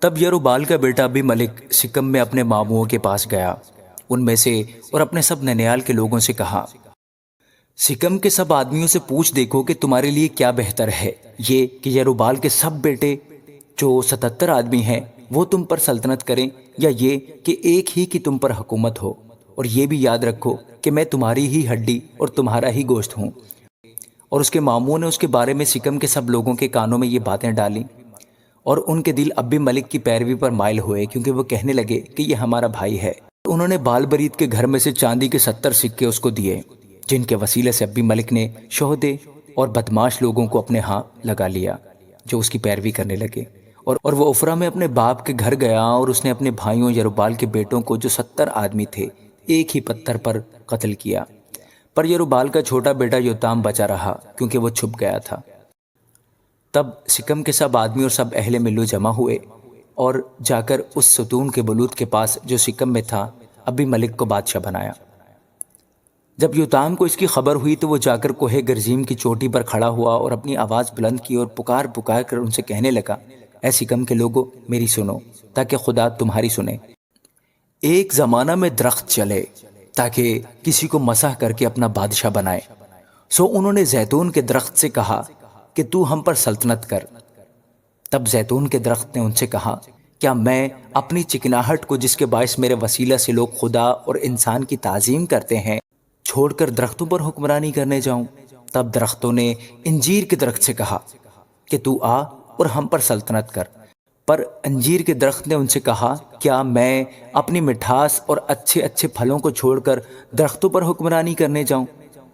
تب یروبال کا بیٹا ابی ملک سکم میں اپنے ماموں کے پاس گیا ان میں سے اور اپنے سب ننیال کے لوگوں سے کہا، سکم کے سب آدمیوں سے پوچھ دیکھو کہ تمہارے لیے کیا بہتر ہے، یہ کہ یروبال کے سب بیٹے جو 77 آدمی ہیں وہ تم پر سلطنت کریں، یا یہ کہ ایک ہی کی تم پر حکومت ہو، اور یہ بھی یاد رکھو کہ میں تمہاری ہی ہڈی اور تمہارا ہی گوشت ہوں۔ اور اس کے ماموں نے اس کے بارے میں سکم کے سب لوگوں کے کانوں میں یہ باتیں ڈالیں، اور ان کے دل ابی ملک کی پیروی پر مائل ہوئے، کیونکہ وہ کہنے لگے کہ یہ ہمارا بھائی ہے۔ انہوں نے بال برید کے گھر میں سے چاندی کے 70 سکے اس کو دیے، جن کے وسیلے سے ابی ملک نے شہدے اور بدماش لوگوں کو اپنے ہاں لگا لیا جو اس کی پیروی کرنے لگے۔ اور وہ افرا میں اپنے باپ کے گھر گیا، اور اس نے اپنے بھائیوں یروبال کے بیٹوں کو جو 70 آدمی تھے ایک ہی پتھر پر قتل کیا، پر یروبال کا چھوٹا بیٹا یوتام بچا رہا کیونکہ وہ چھپ گیا تھا۔ تب سکم کے سب آدمی اور سب اہل ملو جمع ہوئے اور جا کر اس ستون کے بلوت کے پاس جو سکم میں تھا ابی ملک کو بادشاہ بنایا۔ جب یوتام کو اس کی خبر ہوئی تو وہ جا کر کوہ گرزیم کی چوٹی پر کھڑا ہوا اور اپنی آواز بلند کی اور پکار پکار کر ان سے کہنے لگا، اے سکم کے لوگوں، میری سنو تاکہ خدا تمہاری سنے۔ ایک زمانہ میں درخت چلے تاکہ کسی کو مسح کر کے اپنا بادشاہ بنائے، سو انہوں نے زیتون کے درخت سے کہا کہ تو ہم پر سلطنت کر۔ تب زیتون کے درخت نے ان سے کہا، کیا میں اپنی چکناہٹ کو جس کے باعث میرے وسیلہ سے لوگ خدا اور انسان کی تعظیم کرتے ہیں چھوڑ کر درختوں پر حکمرانی کرنے جاؤں؟ تب درختوں نے انجیر کے درخت سے کہا کہ تو آ اور ہم پر سلطنت کر۔ پر انجیر کے درخت نے ان سے کہا، کیا میں اپنی مٹھاس اور اچھے اچھے پھلوں کو چھوڑ کر درختوں پر حکمرانی کرنے جاؤں؟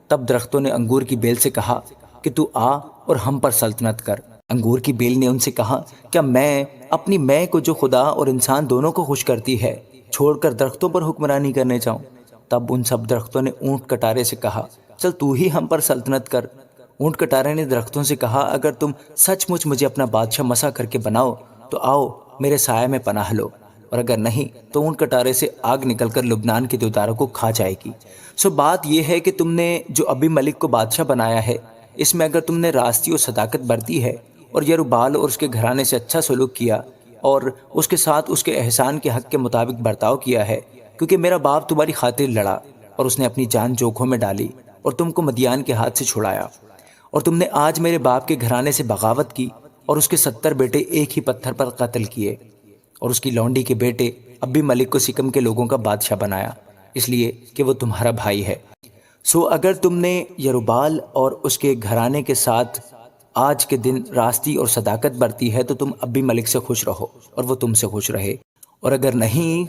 تب درختوں نے انگور کی بیل سے کہا کہ تو آ اور ہم پر سلطنت کر۔ انگور کی بیل نے ان سے کہا، کیا میں اپنی میں کو جو خدا اور انسان دونوں کو خوش کرتی ہے چھوڑ کر درختوں پر حکمرانی کرنے جاؤں؟ تب ان سب درختوں نے اونٹ کٹارے سے کہا، چل تو ہی ہم پر سلطنت کر۔ اونٹ کٹارے نے درختوں سے کہا، اگر تم سچ مچ مجھے اپنا بادشاہ مسح کر کے بناؤ تو آؤ میرے سائے میں پناہ لو، اور اگر نہیں تو اونٹ کٹارے سے آگ نکل کر لبنان کے دیوداروں کو کھا جائے گی۔ سو بات یہ ہے کہ تم نے جو ابی ملک کو بادشاہ بنایا ہے، اس میں اگر تم نے راستی اور صداقت برتی ہے اور یروبال اور اس کے گھرانے سے اچھا سلوک کیا اور اس کے ساتھ اس کے احسان کے حق کے مطابق برتاؤ کیا ہے، کیونکہ میرا باپ تمہاری خاطر لڑا اور اس نے اپنی جان جوکھوں میں ڈالی اور تم کو مدیان کے ہاتھ سے چھڑایا، اور تم نے آج میرے باپ کے گھرانے سے بغاوت کی اور اس کے 70 بیٹے ایک ہی پتھر پر قتل کیے، اور اس کی لونڈی کے بیٹے ابی ملک کو سکم کے لوگوں کا بادشاہ بنایا، اس لیے کہ وہ تمہارا بھائی ہے۔ سو اگر تم نے یروبال اور اس کے گھرانے کے ساتھ آج کے دن راستی اور صداقت برتی ہے تو تم ابی ملک سے خوش رہو اور وہ تم سے خوش رہے، اور اگر نہیں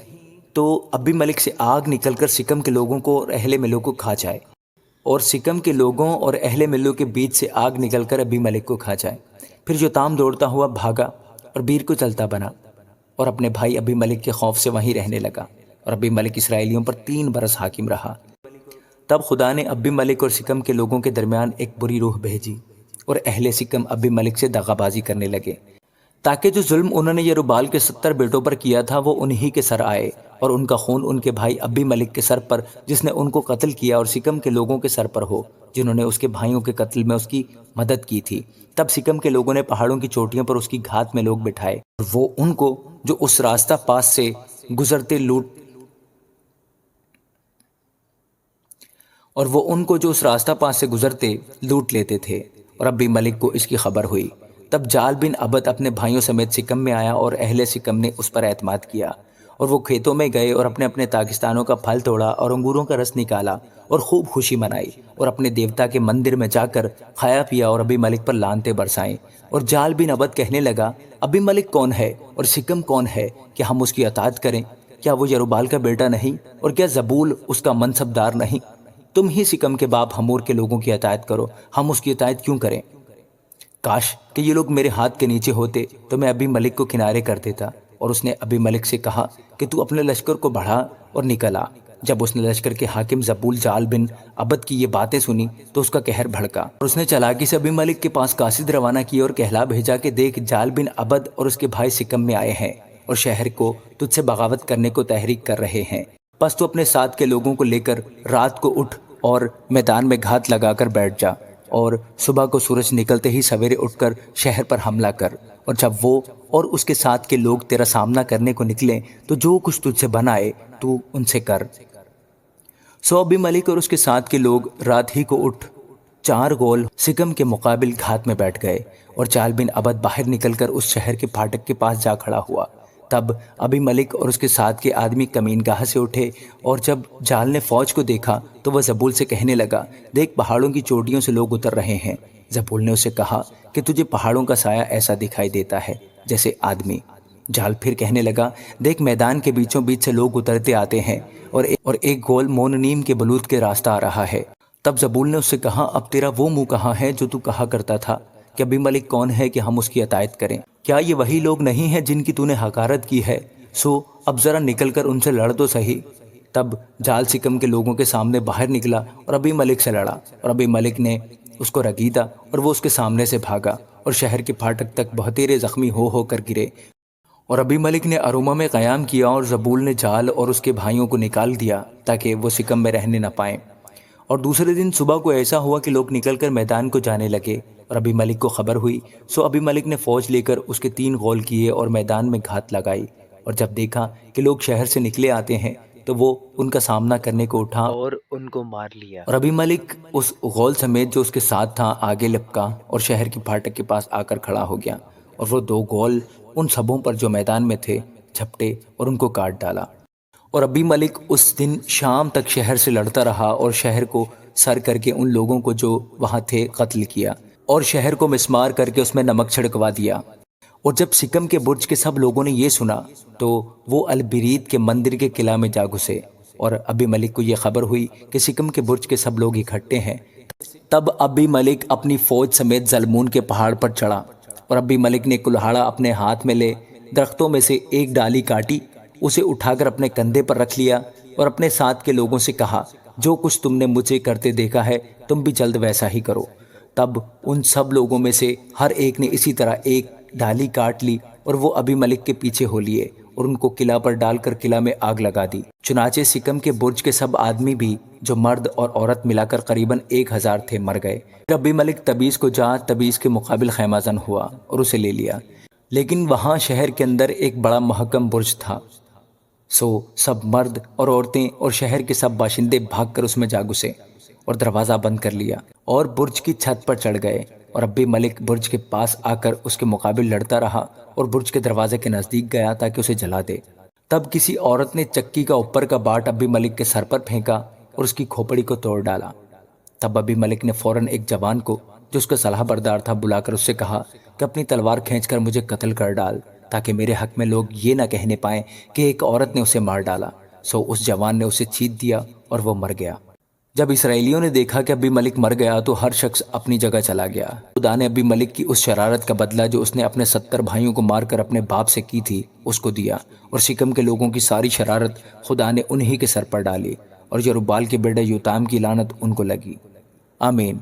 تو ابی ملک سے آگ نکل کر سکم کے لوگوں کو اور اہل ملو کو کھا جائے، اور سکم کے لوگوں اور اہل ملو کے بیچ سے آگ نکل کر ابی ملک کو کھا جائے۔ پھر یوتام دوڑتا ہوا بھاگا اور بیر کو چلتا بنا، اور اپنے بھائی ابی ملک کے خوف سے وہیں رہنے لگا، اور ابی ملک اسرائیلیوں پر 3 برس حاکم رہا۔ تب خدا نے ابی ملک اور سکم کے لوگوں کے درمیان ایک بری روح بھیجی، اور اہل سکم ابی ملک سے دغا بازی کرنے لگے، تاکہ جو ظلم انہوں نے یروبال کے 70 بیٹوں پر کیا تھا وہ انہی کے سر آئے، اور ان کا خون ان کے بھائی ابی ملک کے سر پر جس نے ان کو قتل کیا، اور سکم کے لوگوں کے سر پر ہو جنہوں نے اس کے بھائیوں کے قتل میں اس کی مدد کی تھی۔ تب سکم کے لوگوں نے پہاڑوں کی چوٹیوں پر اس کی گھات میں لوگ بٹھائے، اور وہ ان کو جو اس راستہ پاس سے گزرتے لوٹ لیتے تھے، اور ابی ملک کو اس کی خبر ہوئی۔ تب جال بن عبد اپنے بھائیوں سمیت سکم میں آیا، اور اہل سکم نے اس پر اعتماد کیا، اور وہ کھیتوں میں گئے اور اپنے اپنے تاکستانوں کا پھل توڑا اور انگوروں کا رس نکالا اور خوب خوشی منائی، اور اپنے دیوتا کے مندر میں جا کر کھایا پیا اور ابی ملک پر لعنتیں برسائیں۔ اور جال بن عبد کہنے لگا، ابی ملک کون ہے اور سکم کون ہے کہ ہم اس کی اطاعت کریں؟ کیا وہ یروبال کا بیٹا نہیں، اور کیا زبول اس کا منصب دار نہیں؟ تم ہی سکم کے باپ ہمور کے لوگوں کی اطاعت کرو، ہم اس کی اطاعت کیوں کریں؟ کاش کہ یہ لوگ میرے ہاتھ کے نیچے ہوتے تو میں ابی ملک کو کنارے کر دیتا۔ اور اس نے ابی ملک سے کہا کہ تو اپنے لشکر کو بڑھا اور نکل آ۔ جب اس نے لشکر کے حاکم زبول جال بن عبد کی یہ باتیں سنی تو اس کا قہر بھڑکا، اور اس نے چالاکی سے ابی ملک کے پاس قاصد روانہ کیا اور کہلا بھیجا کہ دیکھ، جال بن عبد اور اس کے بھائی سکم میں آئے ہیں اور شہر کو تجھ سے بغاوت کرنے کو تحریک کر رہے ہیں، پس تو اپنے ساتھ کے لوگوں کو لے کر رات کو اٹھ اور میدان میں گھات لگا کر بیٹھ جا، اور صبح کو سورج نکلتے ہی سویرے اٹھ کر شہر پر حملہ کر، اور جب وہ اور اس کے ساتھ کے لوگ تیرا سامنا کرنے کو نکلیں تو جو کچھ تجھ سے بنائے تو ان سے کر۔ سو ابی ملک اور اس کے ساتھ کے لوگ رات ہی کو اٹھ 4 گول سکم کے مقابل گھات میں بیٹھ گئے، اور جال بن عبد باہر نکل کر اس شہر کے پھاٹک کے پاس جا کھڑا ہوا۔ تب ابی ملک اور اس کے ساتھ کے آدمی کمین گاہ سے اٹھے، اور جب جال نے فوج کو دیکھا تو وہ زبول سے کہنے لگا، دیکھ پہاڑوں کی چوٹیوں سے لوگ اتر رہے ہیں۔ زبول نے اسے کہا کہ تجھے پہاڑوں کا سایہ ایسا دکھائی دیتا ہے جیسے آدمی۔ جال پھر کہنے لگا، دیکھ میدان کے بیچوں بیچ سے لوگ اترتے آتے ہیں، اور ایک گول مون نیم کے بلوط کے راستہ آ رہا ہے۔ تب زبول نے اس سے کہا، اب تیرا وہ منہ کہاں ہے جو تو کہا کرتا تھا کہ ابی ملک کون ہے کہ ہم اس کی اطاعت کریں؟ کیا یہ وہی لوگ نہیں ہیں جن کی تو نے حقارت کی ہے؟ سو اب ذرا نکل کر ان سے لڑ تو صحیح۔ تب جال سکم کے لوگوں کے سامنے باہر نکلا اور ابی ملک سے لڑا، اور ابی ملک نے اس کو رگیدا اور وہ اس کے سامنے سے بھاگا اور شہر کے پھاٹک تک بہتیرے زخمی ہو کر گرے۔ اور ابی ملک نے اروما میں قیام کیا، اور زبول نے جال اور اس کے بھائیوں کو نکال دیا تاکہ وہ سکم میں رہنے نہ پائیں۔ اور دوسرے دن صبح کو ایسا ہوا کہ لوگ نکل کر میدان کو جانے لگے، اور ابی ملک کو خبر ہوئی۔ سو ابی ملک نے فوج لے کر اس کے 3 غول کیے اور میدان میں گھات لگائی، اور جب دیکھا کہ لوگ شہر سے نکلے آتے ہیں تو وہ ان کا سامنا کرنے کو اٹھا اور ان کو مار لیا۔ اور ابی ملک اس غول سمیت جو اس کے ساتھ تھا آگے لپکا اور شہر کی پھاٹک کے پاس آ کر کھڑا ہو گیا، اور وہ 2 غول ان سبوں پر جو میدان میں تھے جھپٹے اور ان کو کاٹ ڈالا۔ اور ابی ملک اس دن شام تک شہر سے لڑتا رہا اور شہر کو سر کر کے ان لوگوں کو جو وہاں تھے قتل کیا، اور شہر کو مسمار کر کے اس میں نمک چھڑکوا دیا۔ اور جب سکم کے برج کے سب لوگوں نے یہ سنا تو وہ البرید کے مندر کے قلعہ میں جا گھسے، اور ابی ملک کو یہ خبر ہوئی کہ سکم کے برج کے سب لوگ اکٹھے ہیں۔ تب ابی ملک اپنی فوج سمیت زلمون کے پہاڑ پر چڑھا، اور ابی ملک نے کلہاڑا اپنے ہاتھ میں لے درختوں میں سے ایک ڈالی کاٹی، اسے اٹھا کر اپنے کندھے پر رکھ لیا، اور اپنے ساتھ کے لوگوں سے کہا، جو کچھ تم نے مجھے کرتے دیکھا ہے تم بھی جلد ویسا ہی کرو۔ تب ان سب لوگوں میں سے ہر ایک نے اسی طرح ایک ڈالی کاٹ لی، اور وہ ابی ملک کے پیچھے ہو لیے اور ان کو قلعہ پر ڈال کر قلعہ میں آگ لگا دی۔ چنانچہ سکم کے برج کے سب آدمی بھی جو مرد اور عورت ملا کر قریباً 1000 تھے مر گئے۔ ابی ملک تبیز کو جا تبیز کے مقابل خیمہ زن ہوا اور اسے لے لیا، لیکن وہاں شہر کے اندر ایک بڑا محکم برج تھا۔ سو سب مرد اور عورتیں اور شہر کے سب باشندے بھاگ کر اس میں جا گھسے اور دروازہ بند کر لیا، اور برج کی چھت پر چڑھ گئے، اور ابی ملک برج کے پاس آ کر اس کے مقابل لڑتا رہا اور برج کے دروازے کے نزدیک گیا تاکہ اسے جلا دے۔ تب کسی عورت نے چکی کا اوپر کا باٹ ابی ملک کے سر پر پھینکا اور اس کی کھوپڑی کو توڑ ڈالا۔ تب ابی ملک نے فوراً ایک جوان کو جو اس کا سلاح بردار تھا بلا کر اس سے کہا کہ اپنی تلوار کھینچ کر مجھے قتل کر ڈال، تاکہ میرے حق میں لوگ یہ نہ کہنے پائیں کہ ایک عورت نے اسے مار ڈالا۔ سو اس جوان نے اسے چیت دیا اور وہ مر گیا۔ جب اسرائیلیوں نے دیکھا کہ ابی ملک مر گیا تو ہر شخص اپنی جگہ چلا گیا۔ خدا نے ابی ملک کی اس شرارت کا بدلہ جو اس نے اپنے 70 بھائیوں کو مار کر اپنے باپ سے کی تھی اس کو دیا، اور سکم کے لوگوں کی ساری شرارت خدا نے انہی کے سر پر ڈالی، اور یروبال کے بیٹے یوتام کی لعنت ان کو لگی۔ آمین۔